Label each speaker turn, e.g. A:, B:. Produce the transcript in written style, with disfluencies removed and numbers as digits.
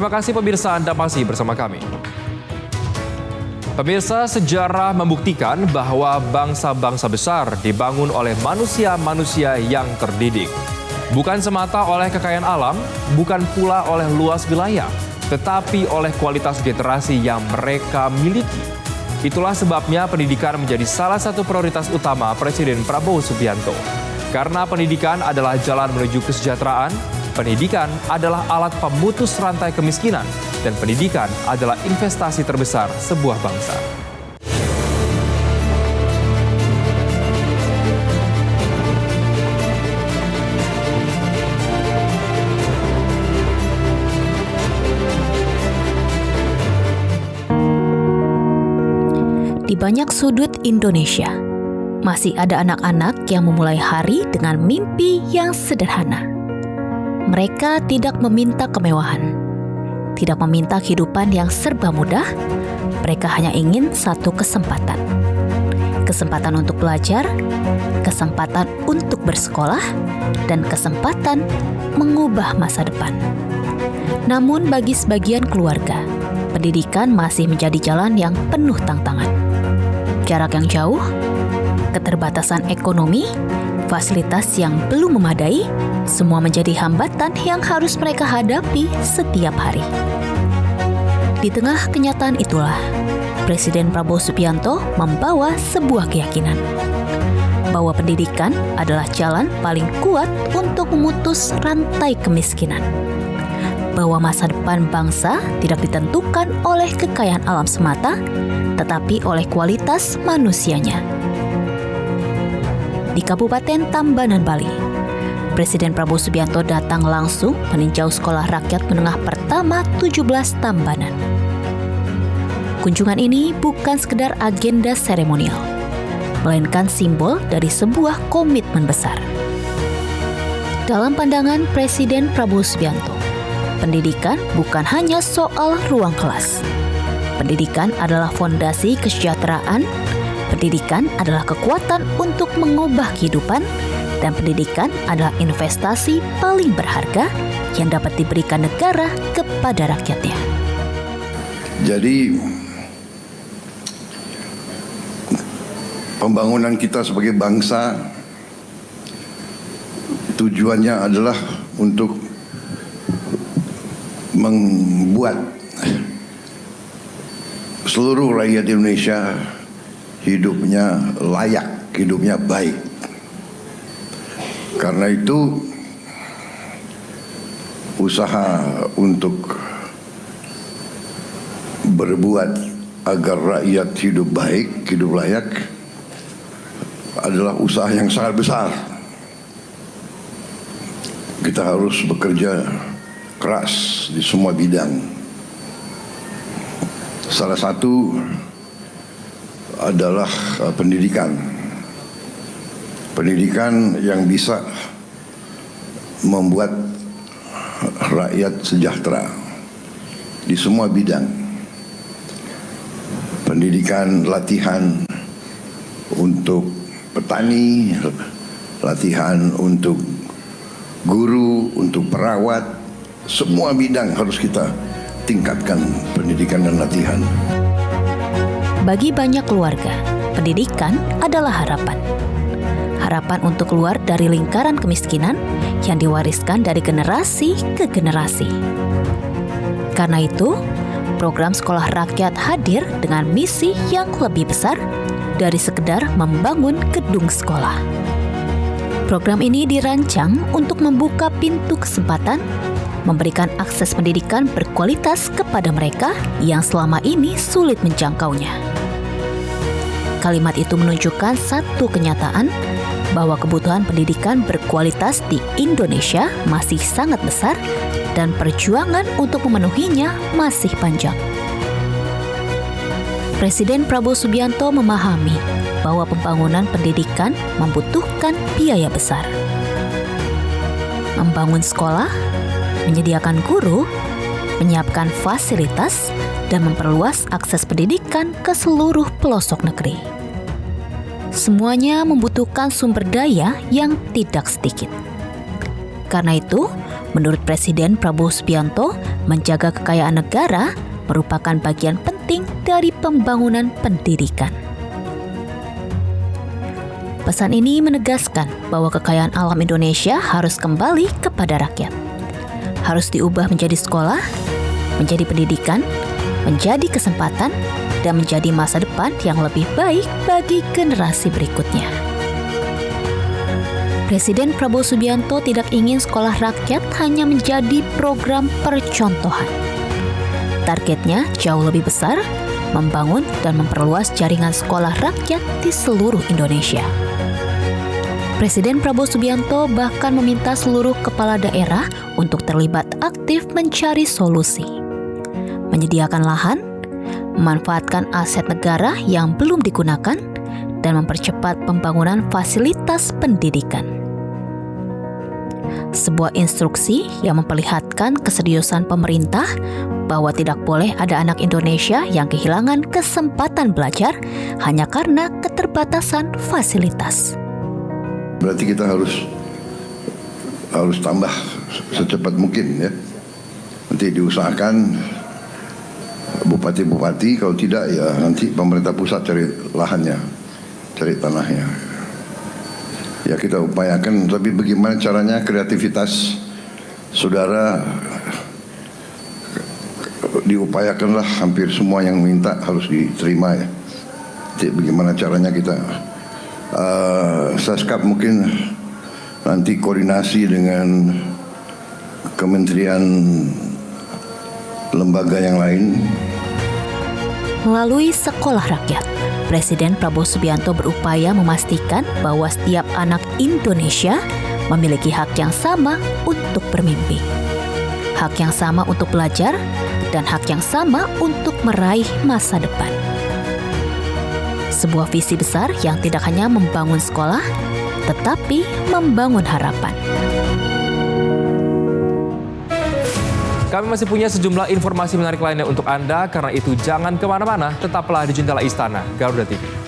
A: Terima kasih pemirsa, Anda masih bersama kami. Pemirsa, sejarah membuktikan bahwa bangsa-bangsa besar dibangun oleh manusia-manusia yang terdidik. Bukan semata oleh kekayaan alam, bukan pula oleh luas wilayah, tetapi oleh kualitas generasi yang mereka miliki. Itulah sebabnya pendidikan menjadi salah satu prioritas utama Presiden Prabowo Subianto. Karena pendidikan adalah jalan menuju kesejahteraan, pendidikan adalah alat pemutus rantai kemiskinan, dan pendidikan adalah investasi terbesar sebuah bangsa.
B: Di banyak sudut Indonesia, masih ada anak-anak yang memulai hari dengan mimpi yang sederhana. Mereka tidak meminta kemewahan, tidak meminta kehidupan yang serba mudah. Mereka hanya ingin satu kesempatan. Kesempatan untuk belajar, kesempatan untuk bersekolah, dan kesempatan mengubah masa depan. Namun bagi sebagian keluarga, pendidikan masih menjadi jalan yang penuh tantangan. Jarak yang jauh, keterbatasan ekonomi, fasilitas yang belum memadai, semua menjadi hambatan yang harus mereka hadapi setiap hari. Di tengah kenyataan itulah, Presiden Prabowo Subianto membawa sebuah keyakinan bahwa pendidikan adalah jalan paling kuat untuk memutus rantai kemiskinan. Bahwa masa depan bangsa tidak ditentukan oleh kekayaan alam semata, tetapi oleh kualitas manusianya. Di Kabupaten Tabanan, Bali, Presiden Prabowo Subianto datang langsung meninjau Sekolah Rakyat Menengah Pertama 17 Tabanan. Kunjungan ini bukan sekedar agenda seremonial, melainkan simbol dari sebuah komitmen besar. Dalam pandangan Presiden Prabowo Subianto, pendidikan bukan hanya soal ruang kelas. Pendidikan adalah fondasi kesejahteraan, pendidikan adalah kekuatan untuk mengubah kehidupan, dan pendidikan adalah investasi paling berharga yang dapat diberikan negara kepada rakyatnya.
C: Jadi, pembangunan kita sebagai bangsa tujuannya adalah untuk membuat seluruh rakyat Indonesia hidupnya layak, hidupnya baik. Karena itu, usaha untuk berbuat agar rakyat hidup baik, hidup layak adalah usaha yang sangat besar. Kita harus bekerja keras di semua bidang. Salah satu adalah pendidikan. Pendidikan yang bisa membuat rakyat sejahtera di semua bidang. Pendidikan latihan untuk petani, latihan untuk guru, untuk perawat, semua bidang harus kita tingkatkan pendidikan dan latihan.
B: Bagi banyak keluarga, pendidikan adalah harapan. Harapan untuk keluar dari lingkaran kemiskinan yang diwariskan dari generasi ke generasi. Karena itu, program Sekolah Rakyat hadir dengan misi yang lebih besar dari sekedar membangun gedung sekolah. Program ini dirancang untuk membuka pintu kesempatan, memberikan akses pendidikan berkualitas kepada mereka yang selama ini sulit menjangkaunya. Kalimat itu menunjukkan satu kenyataan bahwa kebutuhan pendidikan berkualitas di Indonesia masih sangat besar dan perjuangan untuk memenuhinya masih panjang. Presiden Prabowo Subianto memahami bahwa pembangunan pendidikan membutuhkan biaya besar. Membangun sekolah, menyediakan guru, menyiapkan fasilitas, dan memperluas akses pendidikan ke seluruh pelosok negeri. Semuanya membutuhkan sumber daya yang tidak sedikit. Karena itu, menurut Presiden Prabowo Subianto, menjaga kekayaan negara merupakan bagian penting dari pembangunan pendidikan. Pesan ini menegaskan bahwa kekayaan alam Indonesia harus kembali kepada rakyat. Harus diubah menjadi sekolah, menjadi pendidikan, menjadi kesempatan, dan menjadi masa depan yang lebih baik bagi generasi berikutnya. Presiden Prabowo Subianto tidak ingin sekolah rakyat hanya menjadi program percontohan. Targetnya jauh lebih besar, membangun dan memperluas jaringan sekolah rakyat di seluruh Indonesia. Presiden Prabowo Subianto bahkan meminta seluruh kepala daerah untuk terlibat aktif mencari solusi, menyediakan lahan, memanfaatkan aset negara yang belum digunakan, dan mempercepat pembangunan fasilitas pendidikan. Sebuah instruksi yang memperlihatkan keseriusan pemerintah bahwa tidak boleh ada anak Indonesia yang kehilangan kesempatan belajar hanya karena keterbatasan fasilitas.
C: Berarti kita harus tambah secepat mungkin ya. Nanti diusahakan bupati-bupati, kalau tidak ya nanti pemerintah pusat cari lahannya, cari tanahnya. Ya kita upayakan, tapi bagaimana caranya kreativitas saudara diupayakanlah, hampir semua yang minta harus diterima ya. Jadi bagaimana caranya kita Saskap mungkin nanti koordinasi dengan kementerian lembaga yang lain.
B: Melalui Sekolah Rakyat, Presiden Prabowo Subianto berupaya memastikan bahwa setiap anak Indonesia memiliki hak yang sama untuk bermimpi, hak yang sama untuk belajar, dan hak yang sama untuk meraih masa depan. Sebuah visi besar yang tidak hanya membangun sekolah, tetapi membangun harapan.
A: Kami masih punya sejumlah informasi menarik lainnya untuk Anda, karena itu jangan kemana-mana, tetaplah di Jendela Istana Garuda TV.